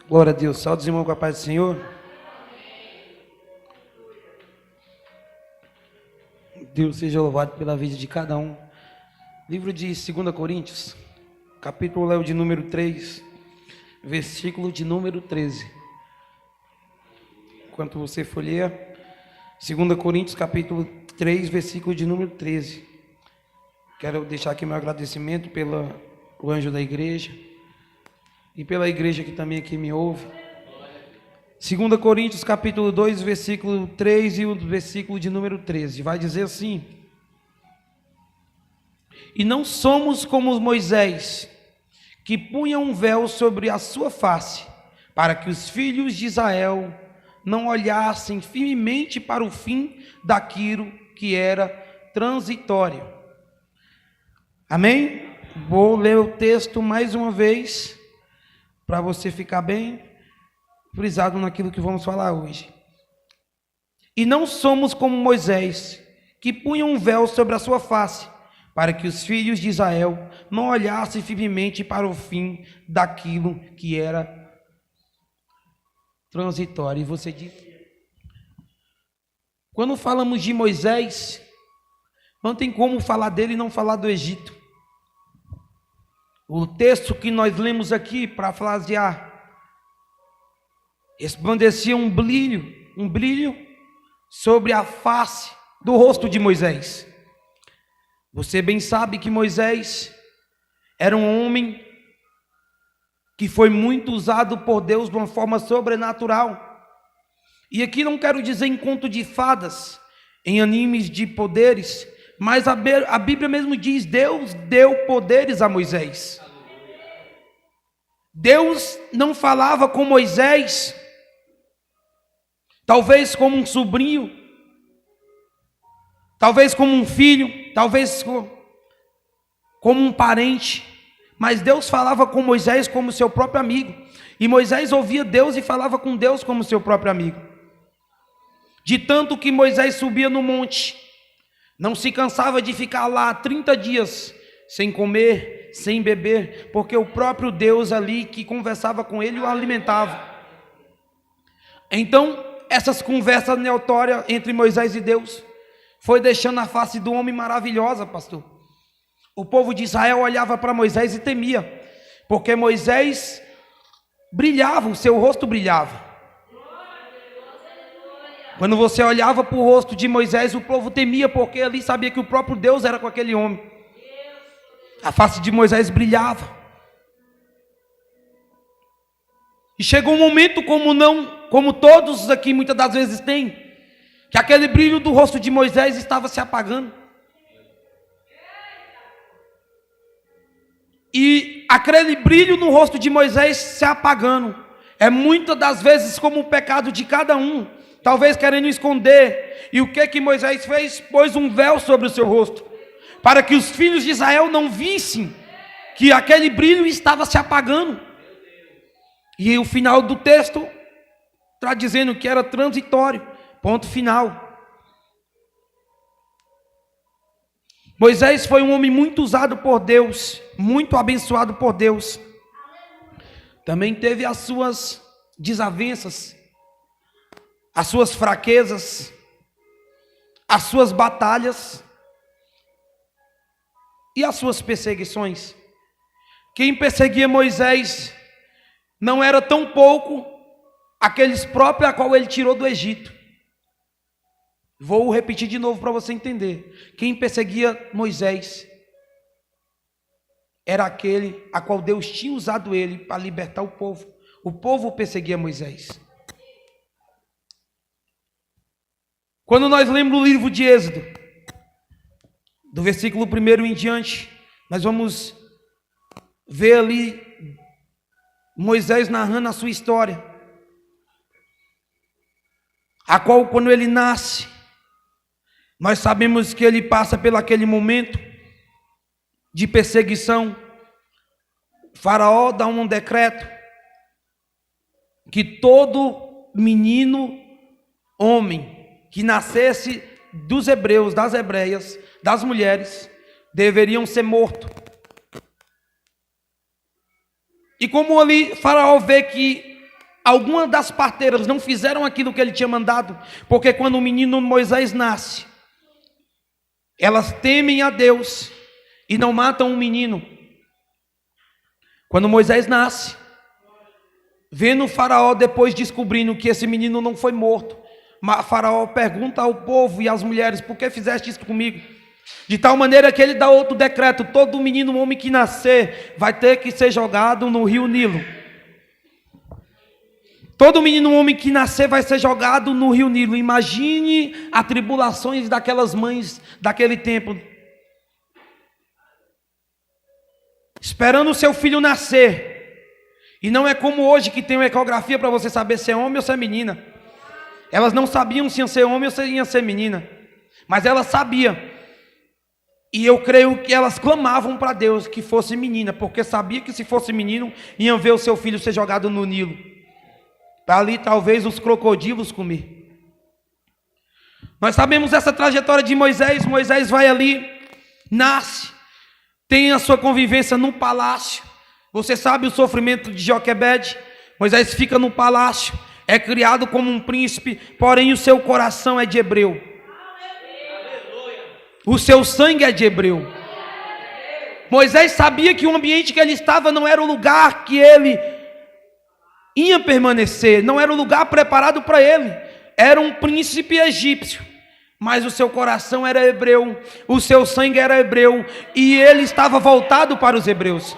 Glória a Deus. Saúde os irmãos com a paz do Senhor. Deus seja louvado pela vida de cada um. Livro de 2 Coríntios, capítulo de número 3, versículo de número 13. Enquanto você folheia, 2 Coríntios, capítulo 3, versículo de número 13. Quero deixar aqui meu agradecimento pelo anjo da igreja e pela igreja que também aqui me ouve. 2 Coríntios, capítulo 2, versículo 3 e o versículo de número 13. Vai dizer assim: E não somos como Moisés, que punha um véu sobre a sua face, para que os filhos de Israel não olhassem firmemente para o fim daquilo que era transitório. Amém? Vou ler o texto mais uma vez, para você ficar bem frisado naquilo que vamos falar hoje. E não somos como Moisés, que punha um véu sobre a sua face, para que os filhos de Israel não olhassem firmemente para o fim daquilo que era transitório. E você diz, quando falamos de Moisés, não tem como falar dele e não falar do Egito. O texto que nós lemos aqui, para frasear, resplandecia um brilho sobre a face do rosto de Moisés. Você bem sabe que Moisés era um homem que foi muito usado por Deus de uma forma sobrenatural. E aqui não quero dizer em conto de fadas, em animes de poderes, mas a Bíblia mesmo diz: Deus deu poderes a Moisés. Deus não falava com Moisés, talvez como um sobrinho, talvez como um filho, talvez como um parente, mas Deus falava com Moisés como seu próprio amigo, e Moisés ouvia Deus e falava com Deus como seu próprio amigo. De tanto que Moisés subia no monte, não se cansava de ficar lá 30 dias, sem comer, sem beber, porque o próprio Deus ali que conversava com ele o alimentava. Então, essas conversas aleatórias entre Moisés e Deus foi deixando a face do homem maravilhosa, pastor. O povo de Israel olhava para Moisés e temia, porque Moisés brilhava, o seu rosto brilhava. Quando você olhava para o rosto de Moisés, o povo temia, porque ali sabia que o próprio Deus era com aquele homem. A face de Moisés brilhava. E chegou um momento, como todos aqui muitas das vezes têm, que aquele brilho do rosto de Moisés estava se apagando. E aquele brilho no rosto de Moisés se apagando é muitas das vezes como o pecado de cada um, talvez querendo esconder. E o que Moisés fez? Pôs um véu sobre o seu rosto, para que os filhos de Israel não vissem que aquele brilho estava se apagando. E o final do texto está dizendo que era transitório, ponto final. Moisés foi um homem muito usado por Deus, muito abençoado por Deus. Também teve as suas desavenças, as suas fraquezas, as suas batalhas e as suas perseguições. Quem perseguia Moisés não era tão pouco aqueles próprios a qual ele tirou do Egito. Vou repetir de novo para você entender. Quem perseguia Moisés era aquele a qual Deus tinha usado ele para libertar o povo. O povo perseguia Moisés. Quando nós lemos o livro de Êxodo, do versículo 1 em diante, nós vamos ver ali Moisés narrando a sua história, a qual, quando ele nasce, nós sabemos que ele passa por aquele momento de perseguição. O faraó dá um decreto que todo menino homem que nascesse dos hebreus, das hebreias, das mulheres, deveriam ser mortos. E como ali Faraó vê que algumas das parteiras não fizeram aquilo que ele tinha mandado, porque quando o menino Moisés nasce, elas temem a Deus e não matam o menino. Quando Moisés nasce, vendo o faraó, depois descobrindo que esse menino não foi morto, faraó pergunta ao povo e às mulheres: por que fizeste isso comigo? De tal maneira que ele dá outro decreto: todo menino homem que nascer vai ter que ser jogado no rio Nilo. Todo menino homem que nascer vai ser jogado no rio Nilo. Imagine as tribulações daquelas mães daquele tempo, esperando o seu filho nascer. E não é como hoje que tem uma ecografia para você saber se é homem ou se é menina. Elas não sabiam se ia ser homem ou se ia ser menina, mas elas sabiam. E eu creio que elas clamavam para Deus que fosse menina, porque sabia que se fosse menino, iam ver o seu filho ser jogado no Nilo, para ali talvez os crocodilos comer. Nós sabemos essa trajetória de Moisés. Moisés vai ali, nasce, tem a sua convivência no palácio. Você sabe o sofrimento de Joquebede. Moisés fica no palácio, é criado como um príncipe, porém o seu coração é de hebreu. O seu sangue é de hebreu. Moisés sabia que o ambiente que ele estava não era o lugar que ele ia permanecer, não era o lugar preparado para ele. Era um príncipe egípcio, mas o seu coração era hebreu, o seu sangue era hebreu, e ele estava voltado para os hebreus.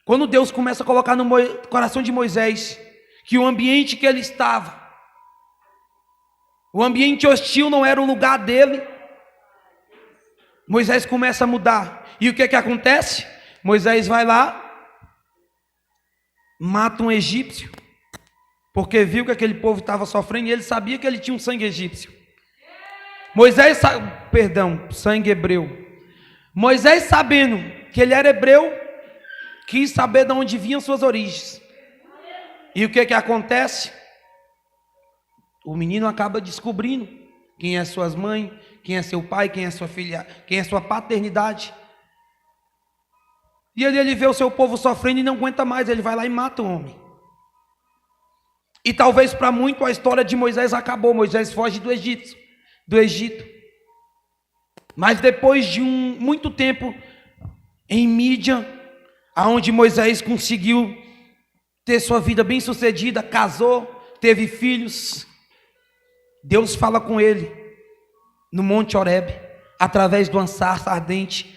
Quando Deus começa a colocar no coração de Moisés que o ambiente que ele estava, o ambiente hostil não era o lugar dele, Moisés começa a mudar. E o que acontece? Moisés vai lá, mata um egípcio, porque viu que aquele povo estava sofrendo, e ele sabia que ele tinha um sangue egípcio. Sangue hebreu. Moisés, sabendo que ele era hebreu, quis saber de onde vinham suas origens. E o que acontece? O menino acaba descobrindo quem é suas mães, quem é seu pai, quem é sua filha, quem é sua paternidade. E ele vê o seu povo sofrendo e não aguenta mais, ele vai lá e mata o homem. E talvez para muito a história de Moisés acabou. Moisés foge do Egito. Mas depois de muito tempo em Mídian, aonde Moisés conseguiu ter sua vida bem sucedida, casou, teve filhos, Deus fala com ele no Monte Horebe, através de uma sarça ardente,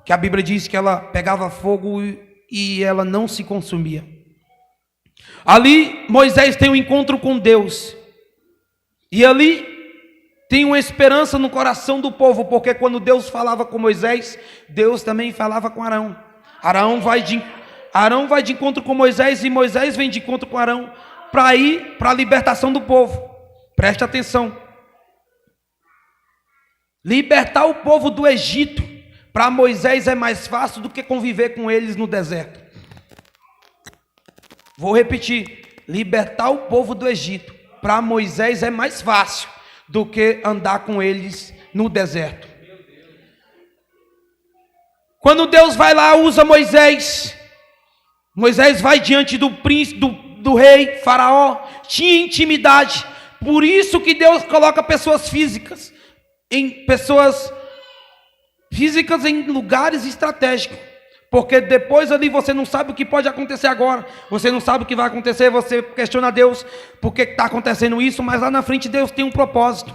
que a Bíblia diz que ela pegava fogo e ela não se consumia. Ali Moisés tem um encontro com Deus, e ali tem uma esperança no coração do povo, porque quando Deus falava com Moisés, Deus também falava com Arão. Arão vai de encontro com Moisés, e Moisés vem de encontro com Arão, para ir para a libertação do povo. Preste atenção. Libertar o povo do Egito, para Moisés é mais fácil do que conviver com eles no deserto. Vou repetir. Libertar o povo do Egito, para Moisés é mais fácil do que andar com eles no deserto. Quando Deus vai lá, usa Moisés. Moisés vai diante do príncipe, do rei Faraó, tinha intimidade. Por isso que Deus coloca pessoas físicas em lugares estratégicos, porque depois ali você não sabe o que pode acontecer agora, você não sabe o que vai acontecer, você questiona Deus, por que está acontecendo isso, mas lá na frente Deus tem um propósito.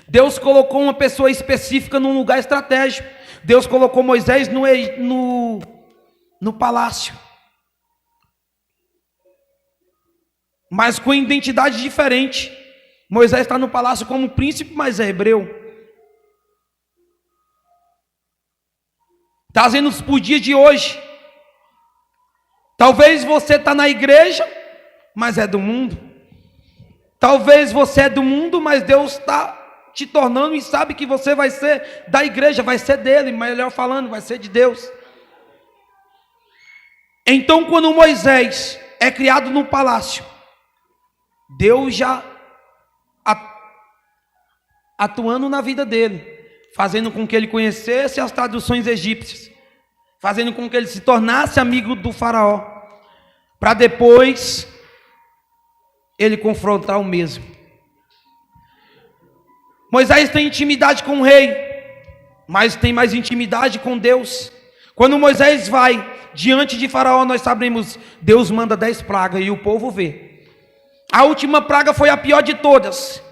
Deus colocou uma pessoa específica num lugar estratégico. Deus colocou Moisés no palácio, mas com identidade diferente. Moisés está no palácio como príncipe, mas é hebreu. Trazendo para os dias de hoje. Talvez você está na igreja, mas é do mundo. Talvez você é do mundo, mas Deus está te tornando e sabe que você vai ser da igreja, vai ser dele, melhor falando, vai ser de Deus. Então, quando Moisés é criado no palácio, Deus já atuando na vida dele, fazendo com que ele conhecesse as traduções egípcias, fazendo com que ele se tornasse amigo do faraó, para depois ele confrontar o mesmo. Moisés tem intimidade com o rei, mas tem mais intimidade com Deus. Quando Moisés vai diante de faraó, nós sabemos, Deus manda 10 pragas e o povo vê. A última praga foi a pior de todas.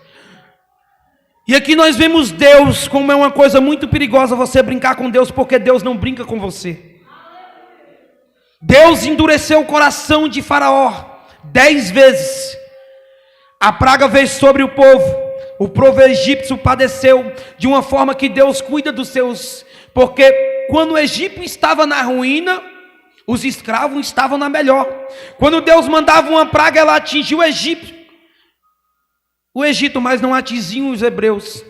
E aqui nós vemos Deus, como é uma coisa muito perigosa você brincar com Deus, porque Deus não brinca com você. Deus endureceu o coração de faraó 10 vezes. A praga veio sobre o povo egípcio padeceu de uma forma que Deus cuida dos seus, porque quando o Egito estava na ruína, os escravos estavam na melhor. Quando Deus mandava uma praga, ela atingiu o Egito, mas não atingiu os hebreus.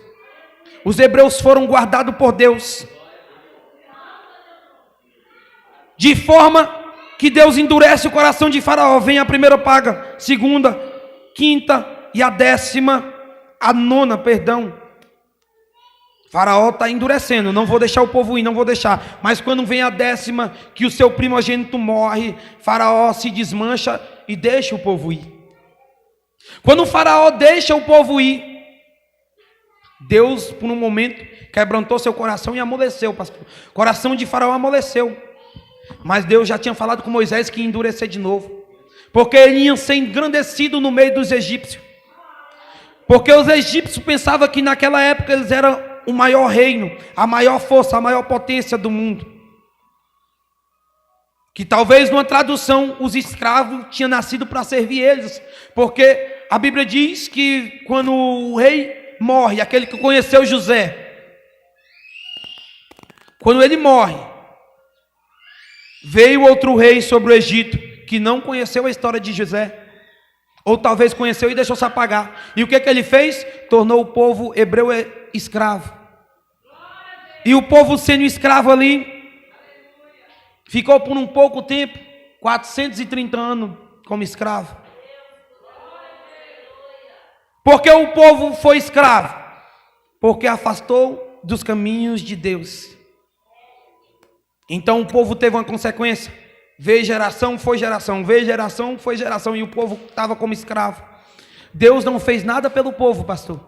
Os hebreus foram guardados por Deus, de forma que Deus endurece o coração de faraó. Vem a primeira praga, segunda, quinta e a nona, perdão. Faraó está endurecendo, não vou deixar o povo ir, não vou deixar. Mas quando vem a 10ª, que o seu primogênito morre, Faraó se desmancha e deixa o povo ir. Quando o faraó deixa o povo ir, Deus por um momento quebrantou seu coração e amoleceu, pastor. O coração de faraó amoleceu. Mas Deus já tinha falado com Moisés que ia endurecer de novo, porque ele ia ser engrandecido no meio dos egípcios. Porque os egípcios pensavam que naquela época eles eram o maior reino, a maior força, a maior potência do mundo. Que talvez numa tradução os escravos tinham nascido para servir eles, porque a Bíblia diz que quando o rei morre, aquele que conheceu José, quando ele morre, veio outro rei sobre o Egito, que não conheceu a história de José, ou talvez conheceu e deixou se apagar. E o que ele fez? Tornou o povo hebreu escravo. E o povo sendo escravo ali, ficou por um pouco tempo, 430 anos como escravo. Porque o povo foi escravo? Porque afastou dos caminhos de Deus. Então o povo teve uma consequência. Veio geração, foi geração, veio geração, foi geração, e o povo estava como escravo. Deus não fez nada pelo povo, pastor.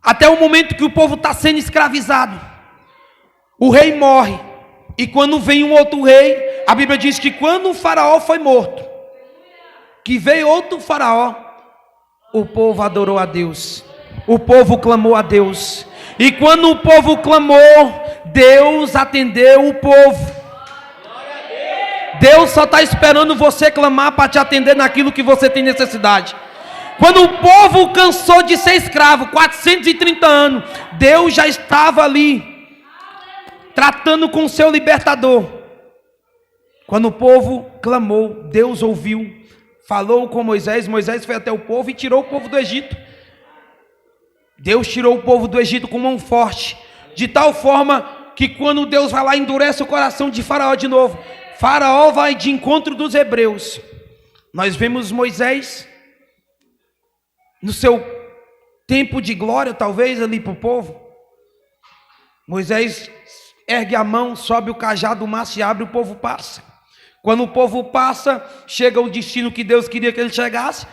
Até o momento que o povo está sendo escravizado, o rei morre, e quando vem um outro rei, a Bíblia diz que quando o faraó foi morto, que veio outro faraó, o povo adorou a Deus, o povo clamou a Deus, e quando o povo clamou, Deus atendeu o povo. Deus só está esperando você clamar para te atender naquilo que você tem necessidade. Quando o povo cansou de ser escravo, 430 anos, Deus já estava ali, tratando com o seu libertador. Quando o povo clamou, Deus ouviu, falou com Moisés, Moisés foi até o povo e tirou o povo do Egito. Deus tirou o povo do Egito com mão forte, de tal forma que quando Deus vai lá, endurece o coração de Faraó de novo. Faraó vai de encontro dos hebreus. Nós vemos Moisés no seu tempo de glória, talvez ali para o povo. Moisés ergue a mão, sobe o cajado, o maço e abre, o povo passa. Quando o povo passa, chega o destino que Deus queria que ele chegasse,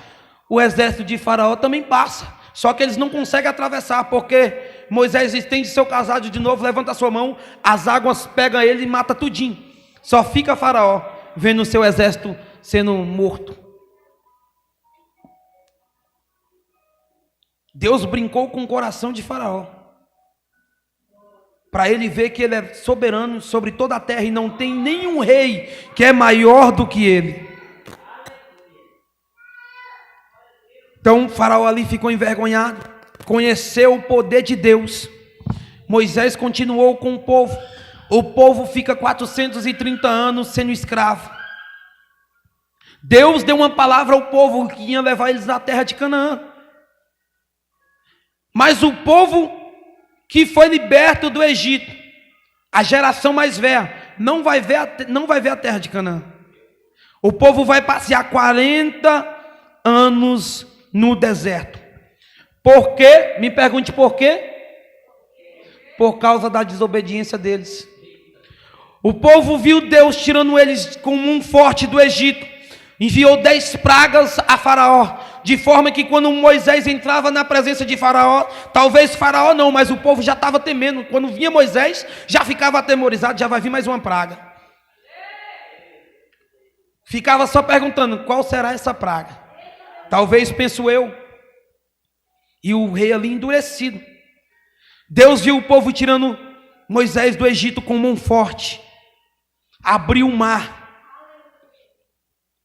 o exército de Faraó também passa. Só que eles não conseguem atravessar, porque Moisés estende seu cajado de novo, levanta a sua mão, as águas pegam ele e mata tudinho. Só fica Faraó vendo o seu exército sendo morto. Deus brincou com o coração de Faraó, para ele ver que ele é soberano sobre toda a terra e não tem nenhum rei que é maior do que ele. Então Faraó ali ficou envergonhado, conheceu o poder de Deus. Moisés continuou com o povo fica 430 anos sendo escravo. Deus deu uma palavra ao povo que ia levar eles à terra de Canaã. Mas o povo que foi liberto do Egito, a geração mais velha, não vai ver a terra de Canaã. O povo vai passear 40 anos no deserto. Por quê? Me pergunte por quê? Por causa da desobediência deles. O povo viu Deus tirando eles com mão forte do Egito. Enviou 10 pragas a Faraó, de forma que quando Moisés entrava na presença de Faraó, talvez Faraó não, mas o povo já estava temendo. Quando vinha Moisés, já ficava atemorizado, já vai vir mais uma praga. Ficava só perguntando, qual será essa praga? Talvez, penso eu. E o rei ali endurecido. Deus viu o povo tirando Moisés do Egito com mão forte. Abriu o mar.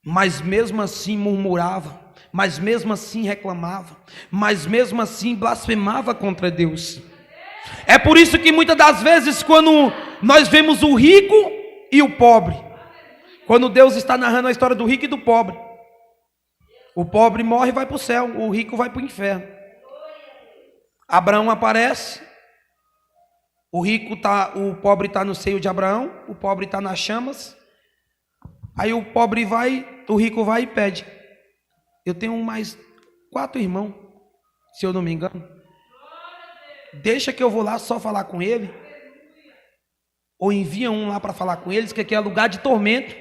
Mas mesmo assim murmurava, mas mesmo assim reclamava, mas mesmo assim blasfemava contra Deus. É por isso que muitas das vezes quando nós vemos o rico e o pobre, quando Deus está narrando a história do rico e do pobre, o pobre morre e vai para o céu, o rico vai para o inferno. Abraão aparece, o pobre está no seio de Abraão, o pobre está nas chamas. Aí o rico vai e pede. Eu tenho mais 4 irmãos, se eu não me engano. Deixa que eu vou lá só falar com ele. Ou envia um lá para falar com eles, que aqui é lugar de tormento,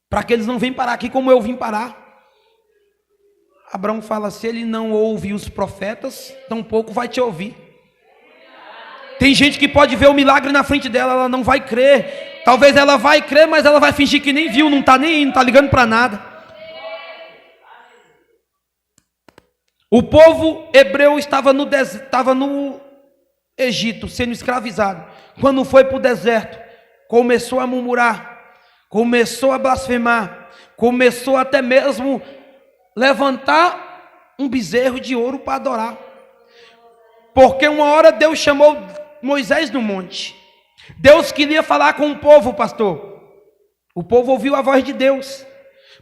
para que eles não venham parar aqui como eu vim parar. Abraão fala, se ele não ouve os profetas, tampouco vai te ouvir. Tem gente que pode ver o milagre na frente dela, ela não vai crer. Talvez ela vai crer, mas ela vai fingir que nem viu, não está nem indo, não está ligando para nada. O povo hebreu estava no Egito, sendo escravizado. Quando foi para o deserto, começou a murmurar, começou a blasfemar, começou até mesmo levantar um bezerro de ouro para adorar. Porque uma hora Deus chamou Moisés no monte. Deus queria falar com o povo, pastor. O povo ouviu a voz de Deus.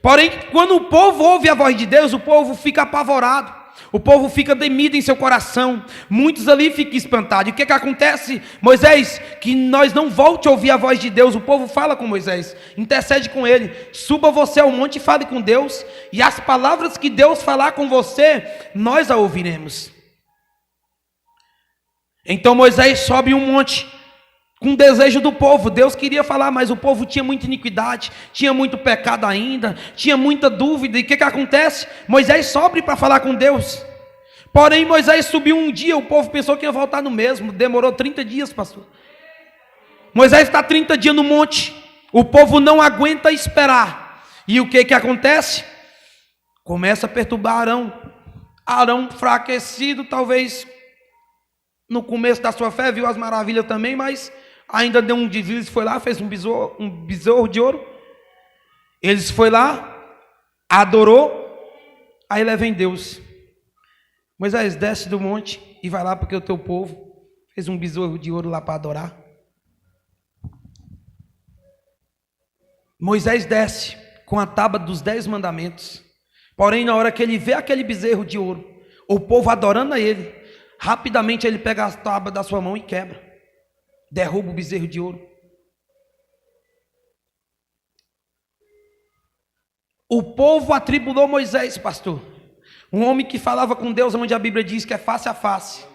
Porém, quando o povo ouve a voz de Deus, o povo fica apavorado. O povo fica temido em seu coração. Muitos ali ficam espantados. E o que acontece, Moisés? Que nós não volte a ouvir a voz de Deus. O povo fala com Moisés, intercede com ele. Suba você ao monte e fale com Deus. E as palavras que Deus falar com você, nós a ouviremos. Então Moisés sobe um monte com o desejo do povo. Deus queria falar, mas o povo tinha muita iniquidade, tinha muito pecado ainda, tinha muita dúvida. E o que acontece? Moisés sobe para falar com Deus. Porém Moisés subiu um dia, o povo pensou que ia voltar no mesmo. Demorou 30 dias, pastor. Moisés está 30 dias no monte. O povo não aguenta esperar. E o que acontece? Começa a perturbar Arão. Arão enfraquecido, talvez no começo da sua fé, viu as maravilhas também, mas ainda deu um deslize, foi lá, fez um besouro de ouro. Eles foi lá, adorou, aí lá vem Deus. Moisés, desce do monte e vai lá, porque o teu povo fez um besouro de ouro lá para adorar. Moisés desce com a tábua dos 10 mandamentos. Porém, na hora que ele vê aquele bezerro de ouro, o povo adorando a ele, rapidamente ele pega a tábua da sua mão e quebra. Derruba o bezerro de ouro. O povo atribulou Moisés, pastor. Um homem que falava com Deus, onde a Bíblia diz que é face a face.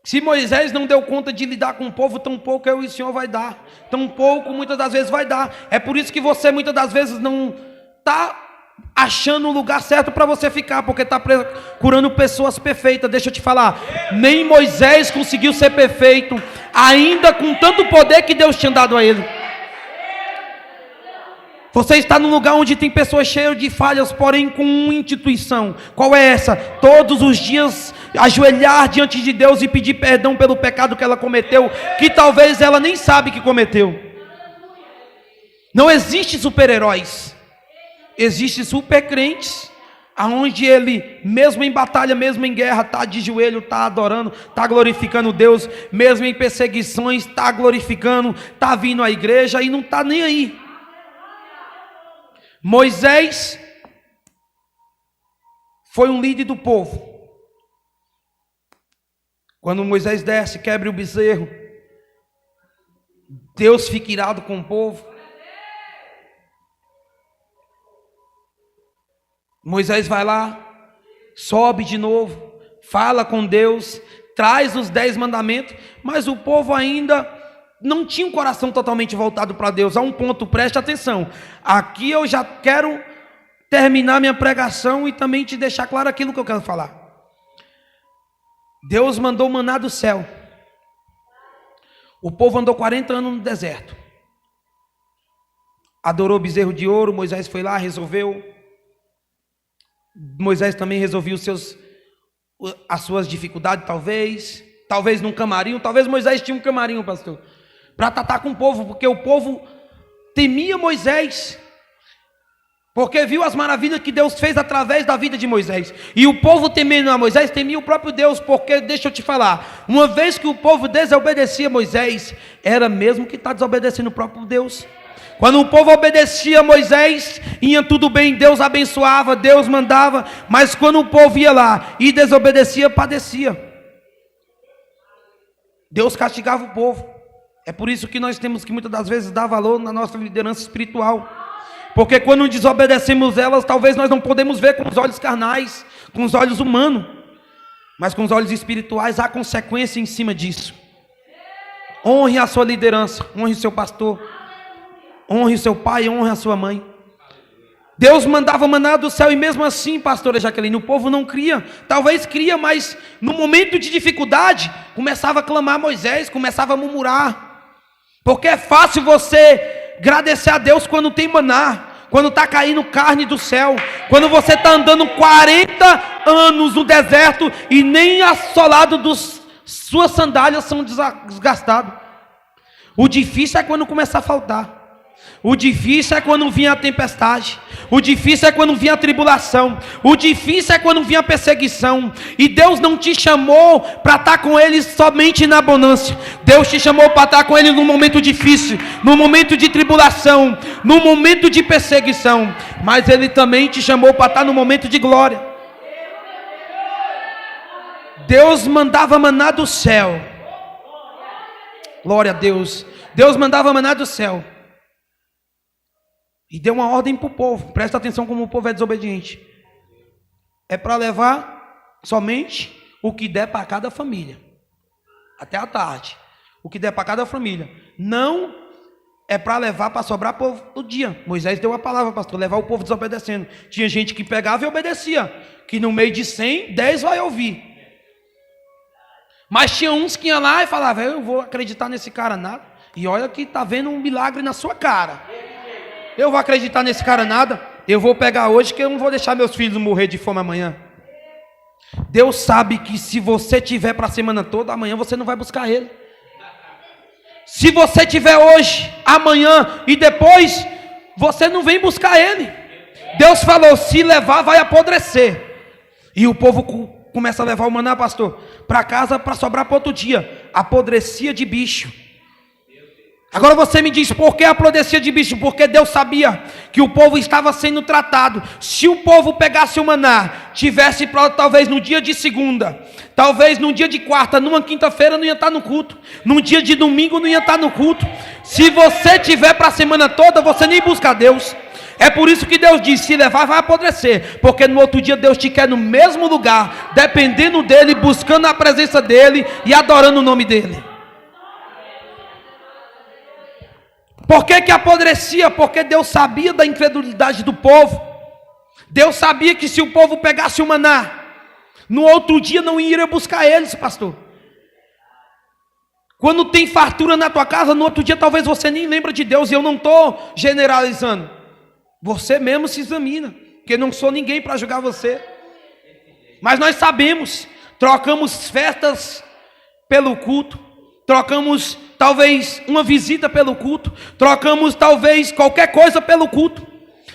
Se Moisés não deu conta de lidar com o povo, tão pouco eu e o Senhor vai dar. Tão pouco muitas das vezes vai dar. É por isso que você muitas das vezes não está achando o lugar certo para você ficar, porque está procurando pessoas perfeitas. Deixa eu te falar, nem Moisés conseguiu ser perfeito, ainda com tanto poder que Deus tinha dado a ele. Você está num lugar onde tem pessoas cheias de falhas, porém com uma instituição. Qual é essa? Todos os dias ajoelhar diante de Deus e pedir perdão pelo pecado que ela cometeu, que talvez ela nem sabe que cometeu. Não existe super-heróis. Existem super-crentes, aonde ele, mesmo em batalha, mesmo em guerra, está de joelho, está adorando, está glorificando Deus, mesmo em perseguições, está glorificando, está vindo à igreja e não está nem aí. Moisés foi um líder do povo. Quando Moisés desce, quebra o bezerro, Deus fica irado com o povo. Moisés vai lá, sobe de novo, fala com Deus, traz os 10 mandamentos, mas o povo ainda não tinham um coração totalmente voltado para Deus. A um ponto, preste atenção. Aqui eu já quero terminar minha pregação e também te deixar claro aquilo que eu quero falar. Deus mandou maná do céu. O povo andou 40 anos no deserto. Adorou bezerro de ouro. Moisés foi lá, resolveu. Moisés também resolveu as suas dificuldades, talvez. Talvez num camarim. Talvez Moisés tinha um camarim, pastor, para tratar com o povo, porque o povo temia Moisés, porque viu as maravilhas que Deus fez através da vida de Moisés. E o povo temendo a Moisés, temia o próprio Deus, porque, deixa eu te falar, uma vez que o povo desobedecia a Moisés, era mesmo que está desobedecendo o próprio Deus. Quando o povo obedecia a Moisés, ia tudo bem, Deus abençoava, Deus mandava, mas quando o povo ia lá e desobedecia, padecia. Deus castigava o povo. É por isso que nós temos que muitas das vezes dar valor na nossa liderança espiritual. Porque quando desobedecemos elas, talvez nós não podemos ver com os olhos carnais, com os olhos humanos, mas com os olhos espirituais há consequência em cima disso. Honre a sua liderança, honre o seu pastor, honre o seu pai, honre a sua mãe. Deus mandava maná do céu e mesmo assim, pastora Jaqueline, o povo não cria. Talvez cria, mas no momento de dificuldade, começava a clamar a Moisés, começava a murmurar. Porque é fácil você agradecer a Deus quando tem maná, quando está caindo carne do céu, quando você está andando 40 anos no deserto e nem a solado dos suas sandálias são desgastadas. O difícil é quando começar a faltar. O difícil é quando vinha a tempestade. O difícil é quando vinha a tribulação. O difícil é quando vinha a perseguição. E Deus não te chamou para estar com Ele somente na bonança. Deus te chamou para estar com Ele no momento difícil, no momento de tribulação, no momento de perseguição. Mas Ele também te chamou para estar no momento de glória. Deus mandava maná do céu. Glória a Deus. Deus mandava maná do céu. E deu uma ordem para o povo. Presta atenção como o povo é desobediente. É para levar somente o que der para cada família. Até a tarde. O que der para cada família. Não é para levar para sobrar povo o dia. Moisés deu a palavra, pastor, levar o povo desobedecendo. Tinha gente que pegava e obedecia. Que no meio de 100, 10 vai ouvir. Mas tinha uns que iam lá e falavam, eu vou acreditar nesse cara nada. E olha que está vendo um milagre na sua cara. Eu vou acreditar nesse cara nada. Eu vou pegar hoje que eu não vou deixar meus filhos morrer de fome amanhã. Deus sabe que se você tiver para a semana toda, amanhã você não vai buscar Ele. Se você tiver hoje, amanhã e depois, você não vem buscar Ele. Deus falou, se levar vai apodrecer. E o povo começa a levar o maná, pastor, para casa para sobrar para outro dia. Apodrecia de bicho. Agora você me diz, por que apodrecia de bicho? Porque Deus sabia que o povo estava sendo tratado. Se o povo pegasse o maná, tivesse talvez no dia de segunda, talvez no dia de quarta, numa quinta-feira não ia estar no culto, num dia de domingo não ia estar no culto. Se você tiver para a semana toda, você nem busca Deus. É por isso que Deus diz, se levar vai apodrecer, porque no outro dia Deus te quer no mesmo lugar, dependendo dEle, buscando a presença dEle e adorando o nome dEle. Por que apodrecia? Porque Deus sabia da incredulidade do povo. Deus sabia que se o povo pegasse o maná, no outro dia não iria buscar eles, pastor. Quando tem fartura na tua casa, no outro dia talvez você nem lembra de Deus. E eu não estou generalizando. Você mesmo se examina, porque não sou ninguém para julgar você. Mas nós sabemos, trocamos festas pelo culto, trocamos talvez uma visita pelo culto, trocamos talvez qualquer coisa pelo culto,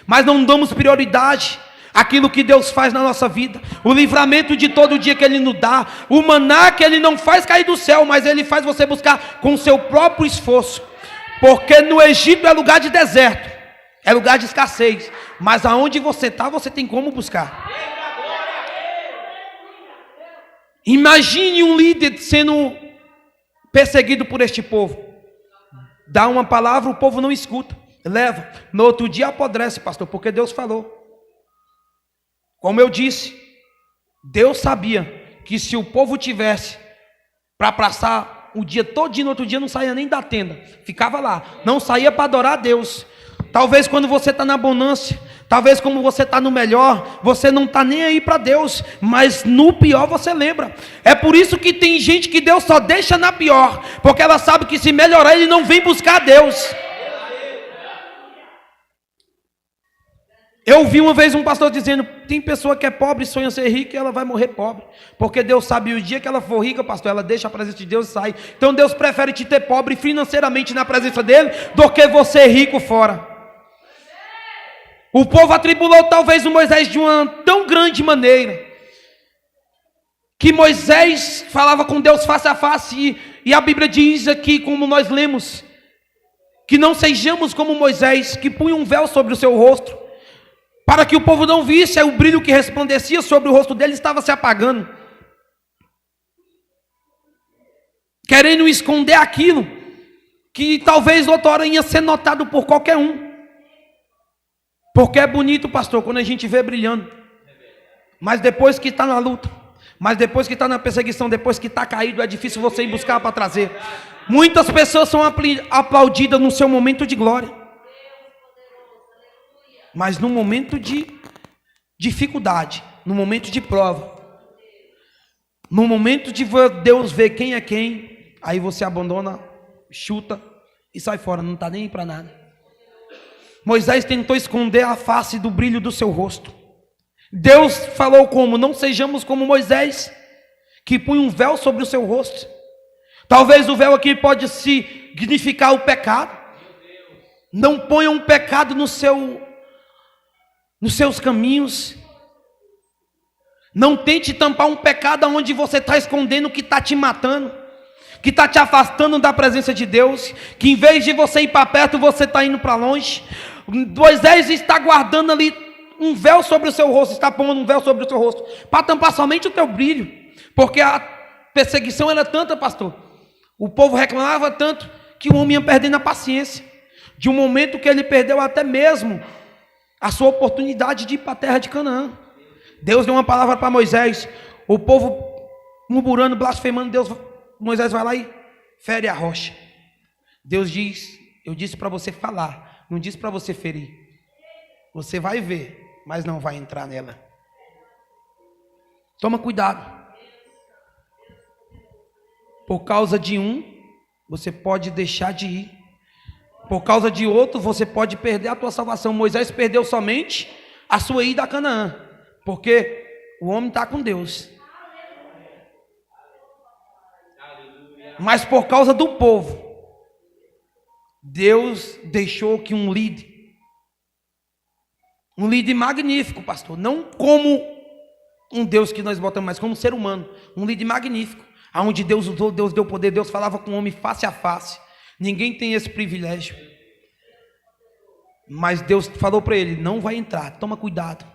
mas não damos prioridade àquilo que Deus faz na nossa vida, o livramento de todo dia que Ele nos dá, o maná que Ele não faz cair do céu, mas Ele faz você buscar com o seu próprio esforço, porque no Egito é lugar de deserto, é lugar de escassez, mas aonde você está, você tem como buscar. Imagine um líder sendo perseguido por este povo, dá uma palavra, o povo não escuta, leva, no outro dia apodrece, pastor, porque Deus falou. Como eu disse, Deus sabia que se o povo tivesse para passar o dia todo, no outro dia não saía nem da tenda, ficava lá, não saía para adorar a Deus. Talvez quando você está na abundância, talvez como você está no melhor, você não está nem aí para Deus, mas no pior você lembra. É por isso que tem gente que Deus só deixa na pior, porque ela sabe que se melhorar ele não vem buscar a Deus. Eu vi uma vez um pastor dizendo, tem pessoa que é pobre e sonha ser rica e ela vai morrer pobre, porque Deus sabe o dia que ela for rica, pastor, ela deixa a presença de Deus e sai. Então Deus prefere te ter pobre financeiramente na presença dele, do que você rico fora. O povo atribulou talvez o Moisés de uma tão grande maneira, que Moisés falava com Deus face a face, e a Bíblia diz aqui, como nós lemos, que não sejamos como Moisés, que punha um véu sobre o seu rosto, para que o povo não visse, aí o brilho que resplandecia sobre o rosto dele estava se apagando, querendo esconder aquilo, que talvez outra hora ia ser notado por qualquer um, porque é bonito, pastor, quando a gente vê brilhando, mas depois que está na luta, mas depois que está na perseguição, depois que está caído, é difícil você ir buscar para trazer. Muitas pessoas são aplaudidas no seu momento de glória, mas no momento de dificuldade, no momento de prova, no momento de Deus ver quem é quem, aí você abandona, chuta e sai fora, não está nem aí para nada. Moisés tentou esconder a face do brilho do seu rosto. Deus falou como? Não sejamos como Moisés, que punha um véu sobre o seu rosto. Talvez o véu aqui pode significar o pecado. Não ponha um pecado nos seus caminhos. Não tente tampar um pecado onde você está escondendo o que está te matando, que está te afastando da presença de Deus, que em vez de você ir para perto, você está indo para longe. Moisés está guardando ali um véu sobre o seu rosto, está pondo um véu sobre o seu rosto, para tampar somente o teu brilho, porque a perseguição era tanta, pastor, o povo reclamava tanto, que o homem ia perdendo a paciência, de um momento que ele perdeu até mesmo a sua oportunidade de ir para a terra de Canaã. Deus deu uma palavra para Moisés, o povo murmurando, blasfemando, Moisés vai lá e fere a rocha. Deus diz, eu disse para você falar, não disse para você ferir. Você vai ver, mas não vai entrar nela. Toma cuidado. Por causa de um, você pode deixar de ir. Por causa de outro, você pode perder a tua salvação. Moisés perdeu somente a sua ida a Canaã, porque o homem está com Deus. Mas por causa do povo, Deus deixou que um líder magnífico, pastor, não como um Deus que nós botamos, mas como ser humano, um líder magnífico, aonde Deus usou, Deus deu poder, Deus falava com o homem face a face. Ninguém tem esse privilégio, mas Deus falou para ele, não vai entrar, toma cuidado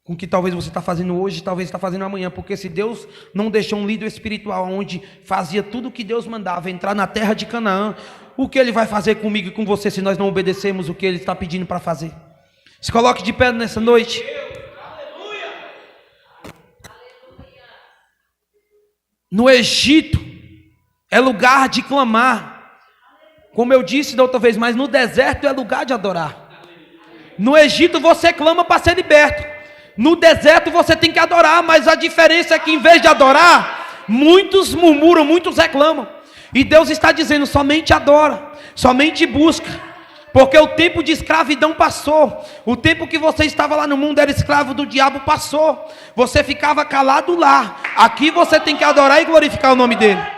com o que talvez você está fazendo hoje, talvez está fazendo amanhã, porque se Deus não deixou um líder espiritual onde fazia tudo o que Deus mandava, entrar na terra de Canaã, o que ele vai fazer comigo e com você se nós não obedecermos o que ele está pedindo para fazer? Se coloque de pé nessa noite. No Egito é lugar de clamar, como eu disse da outra vez, mas no deserto é lugar de adorar. No Egito você clama para ser liberto, no deserto você tem que adorar, mas a diferença é que em vez de adorar, muitos murmuram, muitos reclamam, e Deus está dizendo, somente adora, somente busca, porque o tempo de escravidão passou, o tempo que você estava lá no mundo, era escravo do diabo, passou, você ficava calado lá, aqui você tem que adorar e glorificar o nome dele.